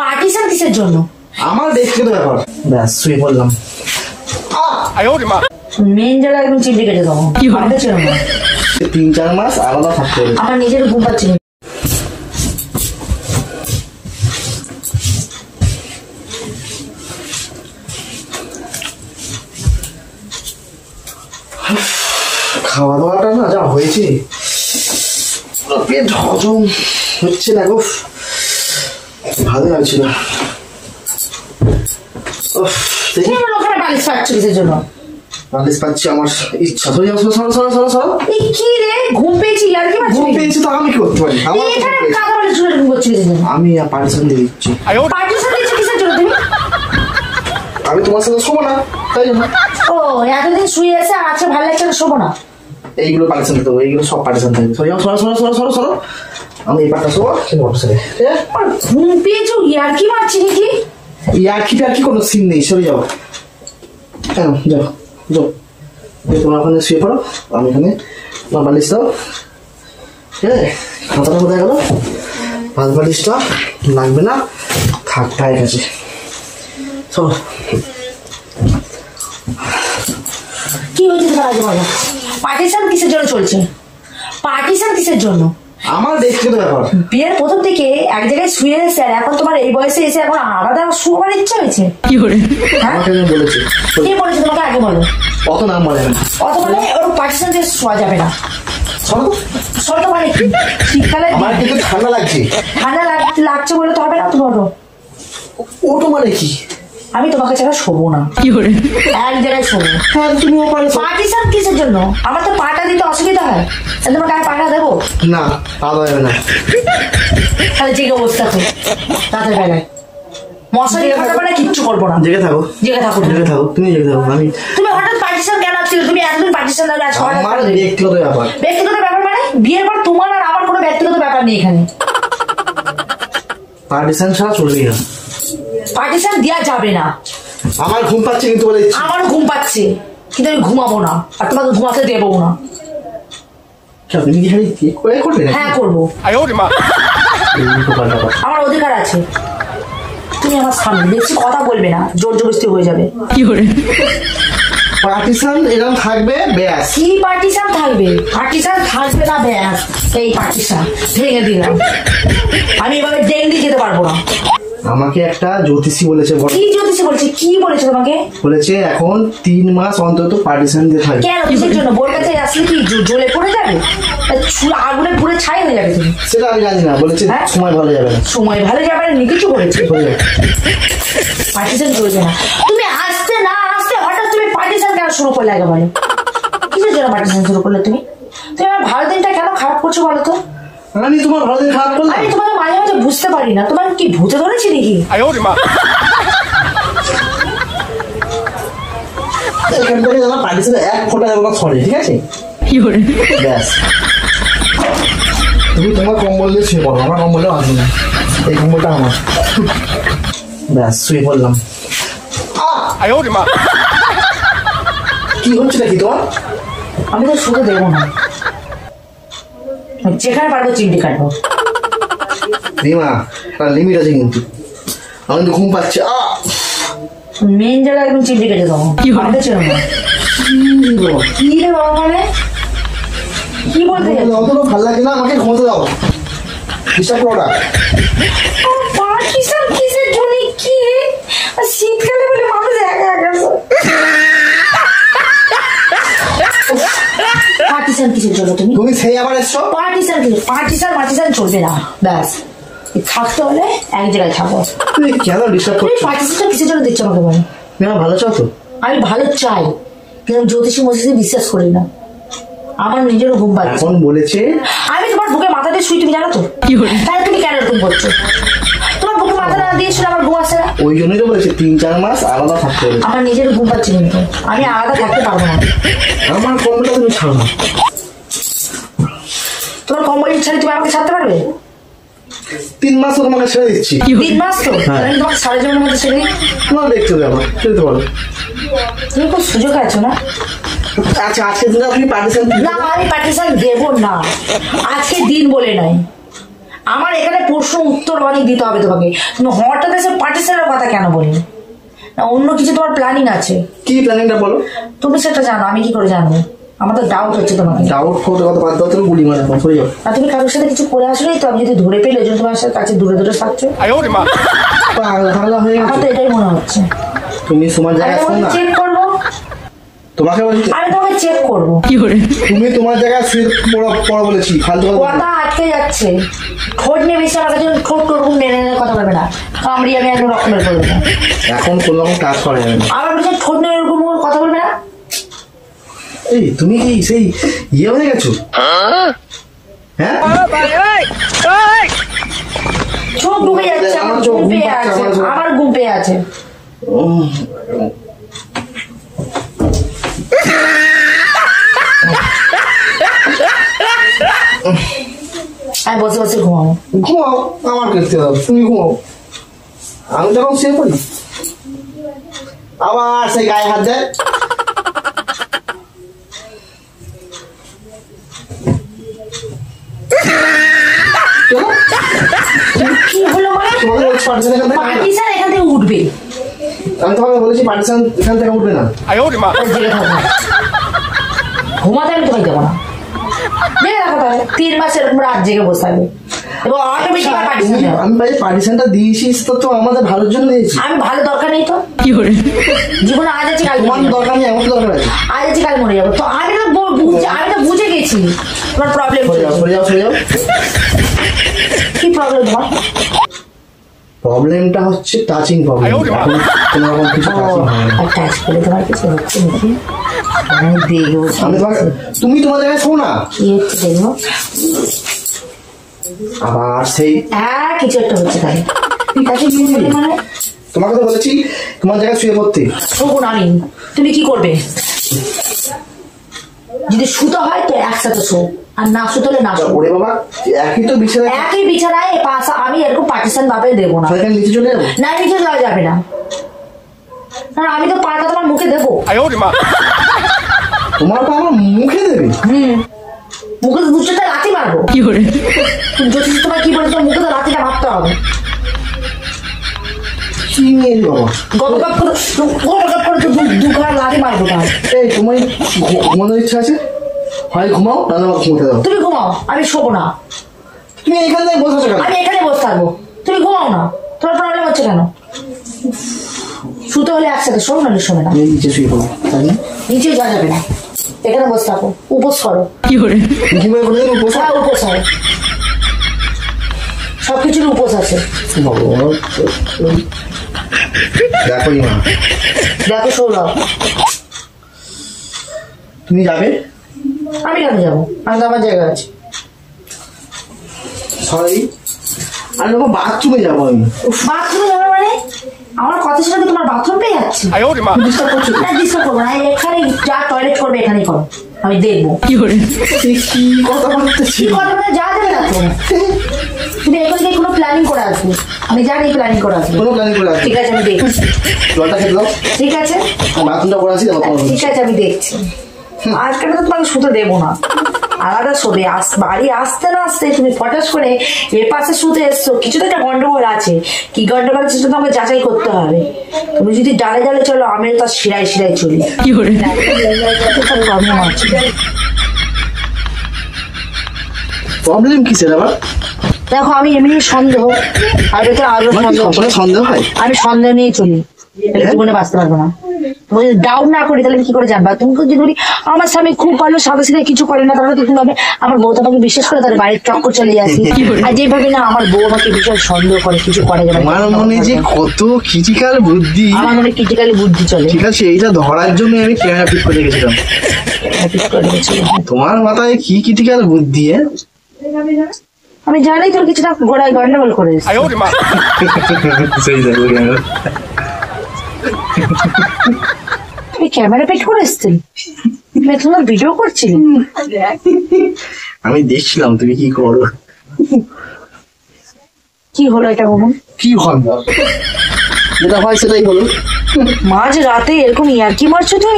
Partition কিসের জন্য? আমার ব্যক্তিগত ব্যাপার। ব্যাস শুয়ে পড়লাম। মেন জায়গা একদম চিমটি কেটে দেবো। আমাদের ছিল না 3-4 মাস আলাদা থাকতে হবে। আমার নিজের ঘুম পাচ্ছে। খাওয়া দাওয়াটা না যা হয়েছে পেট হজম হচ্ছে না গো, ভালো লাগছে না। বালিশ পাচ্ছ কিসের জন্য? বালিশ পাচ্ছি আমার ইচ্ছা। কি রে ঘুম পেয়েছি আর কি ঘুম পেয়েছি তো আমি কি করতে পারি? আমি পার্টিশন দিয়ে দিচ্ছি। আমি তোমার সাথে শোবো না তাই জন্য। ও এতদিন শুয়ে আছে আজকে ভালো লাগছে না শোবো না। এইগুলো পার্টিশন দিতে হবে, এইগুলো সব পার্টিশন থাকবে। সরো আমি এই পার্টটা শোবো ঘুম পেয়েছো ইয়ার কি মারছি নাকি? ইয়ার কি কোনো সিন নেই, সরে যাও। হ্যাঁ যাও তোমার ওখানে শুয়ে পড়ো, আমি এখানে তোমার বালিশ দাও। ঠিক আছে, মাথাটা কোথায় গেল? ভাত বালিশটা লাগবে না, থাক ঠিক আছে। চলো কি হয়েছে তোমার আগে বলো? পার্টিশন কিসের জন্য চলছে? পার্টিশন কিসের জন্য? আমার ব্যক্তিগত ব্যাপার। বিয়ের প্রথম থেকে এক জায়গায় শুয়ে এসে আর এখন তোমার এই বয়সে এসে এখন আলাদা শোয়ার ইচ্ছা হয়েছে? কি করে বলেছে? কে বলেছে তোমাকে আগে বলো? অত নাম বলে না, অত মানে ওর পার্টিশন দিয়ে শোয়া যাবে না। শর্ত মানে কি? শীতকালে আমার কিন্তু ঠান্ডা লাগছে। ঠান্ডা লাগছে বলে তো হবে না। তুমি ওটো মানে কি? আমি তোমাকে ছাড়া শোবো না। কি করে এক জায়গায় শোবো? তুমিও পারো। পার্টিশন কিসের জন্য? আমার তো পাটা দিতে অসুবিধা হয়, তোমাকে আর পাটা দেবো না? পাওয়া যাবে না। তাহলে যে অবস্থা তো রাতের বেলায় মশারি খাটা পারে কিচ্ছু করবো না। জেগে থাকো তুমি জেগে থাকো। তুমি হঠাৎ পার্টিশন কেন আসছিল? তুমি একদিন পার্টিশন দেবে আজ আমার ব্যক্তিগত ব্যাপার। ব্যক্তিগত ব্যাপার মানে বিয়ের পর তোমার আর আমার কোনো ব্যক্তিগত ব্যাপার নেই এখানে। পার্টিশন ছাড়া চলবে না। পার্টিশন দেওয়া যাবে না। আমার ঘুম পাচ্ছে কিন্তু বলে আমারও ঘুম পাচ্ছে কিন্তু আমি ঘুমাবো না আর তোমাকে ঘুমাতে দেবো না। হ্যাঁ করবো, আমার অধিকার আছে। তুমি আমার সামনে বেশি কথা বলবে না, জোর জবরদস্তি হয়ে যাবে। কি করে পার্টিশন এরকম থাকবে? ব্যাস। কি পার্টিশন থাকবে? পার্টিশন থাকবে না ব্যাস। এই পার্টিশন ভেঙে দিলাম। আমি এভাবে ডেঙ্গি যেতে পারবো না। আমাকে একটা জ্যোতিষী বলেছে। কি জ্যোতিষী বলেছে? কি বলেছে তোমাকে? বলেছে এখন 3 মাস অন্তত পার্টিশন দিতে হয়। কেন? কিসের জন্য? বোর কাছে আসলে কি জ্বলে পড়ে যাবে? আগুনে পুড়ে ছাই হয়ে যাবে তুমি? সেটা আমি জানি না, বলেছে সময় ভালো যাবে না। সময় ভালো যাবে না? কিছু করেছে পার্টিশন চলবে না। তুমি আসতে না আসতে হঠাৎ তুমি পার্টিশন কেন শুরু করলে আগে বলো? কিসের জন্য পার্টিশন শুরু করলে তুমি? তুমি আমার ভালো দিনটা কেন খারাপ করছো বলো তো? আমি তোমার ভালো দিন খারাপ করলাম? আমি তোমাকে মাঝে মাঝে বুঝতে পারি না, তোমার কি ভূতে ধরেছি নাকি? এখান থেকে জানা পার্টিশনে 1 ফোঁটা দেবো না, সরি ঠিক আছে? ব্যাস। তুমি তোমার কম্বল দিয়ে শুয়ে পড়ো, আমার কম্বলে আসবে না। এই কম্বলটা আমার। ব্যাস শুয়ে পড়লাম। কি হচ্ছে নাকি তোমার? আমি তো শুতে দেবো না, যেখানে পারবো চিমটি কাটবো। রিমা লিমিট আছে কিন্তু, আমি তো ঘুম পাচ্ছে। মেন জায়গা একদম চিমটি কেটে দেবো। আমাদের ছিল না। কি রে বাবা মানে কি বলতে অতটা ভালো লাগে না, আমাকে ঘুমোতে দাও। হিসাব করো না। পার্টিশন কিসের জন্য? কি শীতকালে বলে মানুষ একা একা। পার্টিশন কিসের জন্য? তুমি সেই আবার এসছো? পার্টিশন কি? পার্টিশন চলবে না। ব্যাস থাকতে হলে এক জায়গায় থাকো। তুমি কেন ডিস্টার্ব করছো? পার্টিশন কিসের জন্য দিচ্ছ আমাকে বলো? তুমি আমার ভালো চাও তো? আমি ভালো চাই কিন্তু জ্যোতিষী মসজিদে বিশ্বাস করি না। আমার নিজেরও ঘুম পাচ্ছে। এখন বলেছে আমি তোমার বুকে মাথা দিয়ে শুই, তুমি জানো তো? তাহলে তুমি কেন এরকম করছো? তোমার বুকে মাথা না দিয়েছিল আমার ঘুম আসে না? ওই জন্যই তো বলেছে 3-4 মাস আলাদা থাকতে হবে। আমার নিজের ঘুম পাচ্ছে কিন্তু আমি আলাদা থাকতে পারবো না। আমার কম্বলটা তুমি ছাড়ো না। তোমার কম্বল ছাড়ি তুমি আমাকে ছাড়তে পারবে? 3 মাস তো তোমাকে ছেড়ে দিচ্ছি। 3 মাস তো আমি তোমাকে সারা জীবনের মধ্যে ছেড়ে দিই? তোমার দেখতে হবে, আমার ছেড়ে পারো। তুমি খুব সুযোগ আছো না? আচ্ছা আজকের দিনে তুমি পার্টিশন? না আমি পার্টিশন দেবো না, আজকে দিন বলে নাই। আমার এখানে প্রশ্ন উত্তর অনেক দিতে হবে তোমাকে। তুমি হঠাৎ এসে পার্টিশনের কথা কেন বলি? না অন্য কিছু তোমার প্ল্যানিং আছে? কি প্ল্যানিংটা বলো। তুমি সেটা জানো, আমি কি করে জানবো? আমার তো ডাউট হচ্ছে তোমাকে। ডাউট করতে কথা বাদ দাও, তুমি গুলি মারা এখন সরে যাও। আর তুমি কারোর সাথে কিছু করে আসলেই তো আমি যদি ধরে পেলে ওই জন্য তোমার সাথে কাছে দূরে দূরে থাকছো। পাগলা হয়ে আমার গেছে। তো এটাই মনে হচ্ছে। তুমি তোমার জায়গায় শোন না, চেক করবো, তোমাকে বলছি আমি তোমাকে চেক করবো। তুমি তোমার জায়গায় শুয়ে পড়ো বলেছি, ফালতু কথা কথা আটকে যাচ্ছে। ঠোঁট নিয়ে বেশি আমার কাছে ঠোঁট টোট নেড়ে নেড়ে কথা বলবে না, কামড়ি আমি একদম রকমের করবো না। এখন কোনো রকম কাজ করে যাবে না। আমার কাছে ঠোঁট নেড়ে এরকম কথা বলবে না। এই তুমি কি সেই ইয়ে হয়ে গেছো? হ্যাঁ চোখ ডুবে যাচ্ছে, আমার ঘুম পেয়ে আছে, আমার ঘুম পেয়ে আছে। আমি বসে বসে ঘুমাবো। ঘুমাও, আমার দেখতে দাও, তুমি ঘুমাও, আমি তখন শুয়ে পড়ি। আবার সেই গায়ে হাত দেয়। কি হলো মানে? তোমাকে বলছি পার্টিশন এখান থেকে পার্টিশন এখান থেকে উঠবে। আমি তোমাকে বলেছি পার্টিশন এখান থেকে উঠবে না। জেগে থাকবো, ঘুমাতে আমি তোমায় দেবো না। জেগে থাকো তাহলে 3 মাস এরকম রাত জেগে বসে থাকবে এবং অটোমেটিক পার্টিশন। আমি ভাই পার্টিশনটা দিয়েছিস তো আমাদের ভালোর জন্য দিয়েছি। আমি ভালো দরকার নেই তো জীবনে, আজ আছে কাল তোমার দরকার নেই, আমার দরকার আছে। আজ আছে কাল মরে যাবো। তো আমি তো বুঝে গেছি তোমার প্রবলেম। সরে যাও। কি প্রবলেম তোমার? প্রবলেমটা হচ্ছে টাচিং প্রবলেম। এখন কোনো রকম কিছু টাচিং হয় না। আর টাচ করে তোমার কিছু হচ্ছে নাকি? আমি দেখবো আমি তোমাকে, তুমি তোমার জায়গায় শো না। কি হচ্ছে দেখবো। আবার সেই হ্যাঁ কিছু একটা হচ্ছে তাই। তাকে কি বলি মানে? তোমাকে তো বলেছি তোমার জায়গায় শুয়ে পড়তে। শোবো না আমি, তুমি কি করবে? যদি শুতে হয় তো একসাথে শো, আর না শুতে হলে না শো। ওরে বাবা, একই তো বিছানায়, একই বিছানায় পাশা, আমি এরকম পার্টিশন ভাবে দেবো না। সেখানে নিচে চলে যাবো। না নিচে যাওয়া যাবে না, কারণ আমি তো পাটা তোমার মুখে দেবো। তোমার পা আমার মুখে দেবে? মুখে দুটোতে লাথি মারবো। জ্যোতিষ তোমার কি বলে, তোমার মুখে তো লাথিটা মারতে হবে। কি নিয়ে বাবা, গপ করে দু ঘর লাথি মারবো তাহলে। এই তোমার ঘুমানোর ইচ্ছা আছে, হয় ঘুমাও না আমাকে ঘুমোতে দাও। তুমি ঘুমাও, আমি শোবো না। তুমি এখান থেকে বসে আছো কেন? আমি এখানে বসে থাকবো, তুমি ঘুমাও না। তোমার প্রবলেম হচ্ছে কেন? শুতে হলে একসাথে শোনো, না শোবে না। তুমি নিচে শুয়ে পড়ো, তাই না? নিচে যাওয়া যাবে না, এখানে বসে থাকো, উপোস করো। ঘুমিয়ে বলে দেবো বসে। হ্যাঁ উপোস হয়, সবকিছুর উপোস আছে। দেখো মা, দেখো সৌরভ, তুমি যাবে? আমি কেন যাবো? আমি তো আমার জায়গা আছে। সরি, আর যখন বাথরুমে যাবো আমি। বাথরুমে যাবে মানে? আমার কথা শুনে তোমার বাথরুম পেয়ে যাচ্ছে। ডিস্টার্ব করছো? না ডিস্টার্ব করবো না, এখানে যা টয়লেট করবে এখানেই করো, আমি দেখবো। কি কথা বলতেছি? কি করবে মানে যা যাবে না তো, তুমি এখান থেকে কোনো প্ল্যানিং করে আসবে। আমি জানি প্ল্যানিং করে আসবে। কোনো প্ল্যানিং করে আসবে? ঠিক আছে আমি দেখছি। জলটা খেতে দাও, ঠিক আছে বাথরুমটা করে আসি। ঠিক আছে আমি দেখছি। আজকে তো তোমাকে শুতে দেবো না, আলাদা শোবে। বাড়ি আসতে না আসতে তুমি ফটাস করে এ পাশে শুতে এসছো, কিছু তো একটা গন্ডগোল আছে। কি গন্ডগোল আছে সেটা তোমাকে যাচাই করতে হবে। তুমি যদি ডালে ডালে চলো, আমিও তার শিরায় শিরায় চলি। প্রবলেম আছে। প্রবলেম কিসের আবার? দেখো আমি এমনি সন্দেহ, আর ভেতরে আরো সন্দেহ। সন্দেহ হয়? আমি সন্দেহ নিয়ে চলি, জীবনে বাঁচতে পারবো না। তুমি যদি ডাউট না করি তাহলে কি করে জানবা? তুমি যদি বলি আমার স্বামী খুব ভালো, সাদা সিধা কিছু করে না, তাহলে তো তুমি ভাবে আমার বউ তোমাকে বিশ্বাস করে তাহলে বাড়ির চক্কর চলে আসি। আর যেভাবে না আমার বউ আমাকে ভীষণ সন্দেহ করে, কিছু করে যাবে। আমার মনে যে কত ক্রিটিক্যাল বুদ্ধি, আমার মনে ক্রিটিক্যালি বুদ্ধি চলে। ঠিক আছে, এইটা ধরার জন্য আমি ক্যামেরা ফিট করে রেখেছিলাম। তোমার মাথায় কি ক্রিটিক্যাল বুদ্ধি? আমি জানি তোর কিছুটা গোড়ায় গন্ডগোল করে সেই দেখো তুমি ক্যামেরা পেট করে এসছেন, তুমি তোমার ভিডিও করছিলে। আমি দেখছিলাম তুমি কি করো। কি হলো এটা বলুন? কি হল? যেটা হয় সেটাই হলো। মাঝ রাতে এরকম ইয়ার্কি মারছো তুমি?